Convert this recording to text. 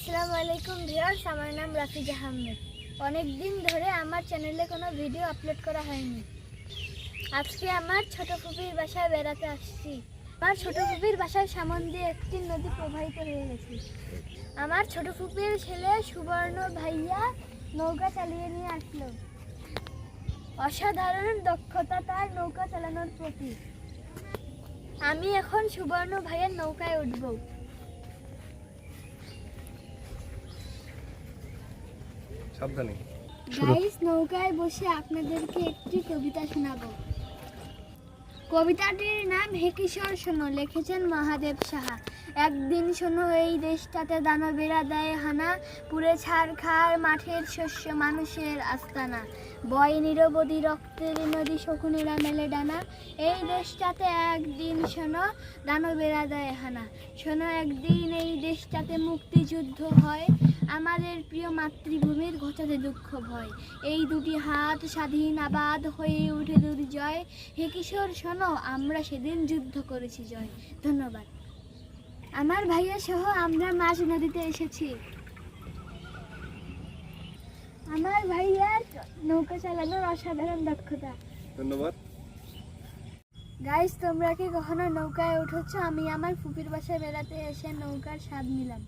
আসসালামু আলাইকুম ভিউয়ার্স, আমার নাম রাফিজা আহমেদ। অনেক দিন ধরে আমার চ্যানেলে কোনো ভিডিও আপলোড করা হয়নি। আজকে আমার ছোট ফুপির বাসায় বেড়াতে আসছি। আমার ছোট ফুপির বাসার সামনে দিয়ে একটি নদী প্রবাহিত হয়ে গেছে। আমার ছোট ফুপির ছেলে সুবর্ণ ভাইয়া নৌকা চালিয়ে নিয়ে আসলো। অসাধারণ দক্ষতা তার নৌকা চালানোর প্রতি। আমি এখন সুবর্ণ ভাইয়ের নৌকায় উঠব। সাবধানে গাইস, নৌকায় বসে আপনাদেরকে একটি কবিতা শোনাবো। কবিতাটির নাম হে কিশোর শোনো, লিখেছেন মহাদেব সাহা। একদিন শোনো, এই দেশটাতে দানবেরা দেয় হানা, পুড়ে ছারখার মাঠের শস্য, মানুষের আস্তানা, বয় নিরবধি রক্তের নদী, শকুনেরা মেলে ডানা। এই দেশটাতে একদিন শোনো, দানবেরা দেয় হানা। শোনো, একদিন এই দেশটাতে মুক্তিযুদ্ধ হয়, আমাদের প্রিয় মাতৃভূমির ঘটাতে দুঃখ ভয়। এই দুটি হাত স্বাধীন আবাদ হয়ে উঠে দুর্জয়। হে কিশোর শোনো, আমরা সেদিন যুদ্ধ করেছি জয়। ধন্যবাদ। আমার ভাইয়া সহ আমরা মাঝ নদীতে এসেছি। আমার ভাইয়ার নৌকা চালানোর অসাধারণ দক্ষতা। ধন্যবাদ। গাইস, তোমরা কি কখনো নৌকায় উঠেছো? আমি আমার ফুপির বাসায় বেড়াতে এসে নৌকার স্বাদ নিলাম।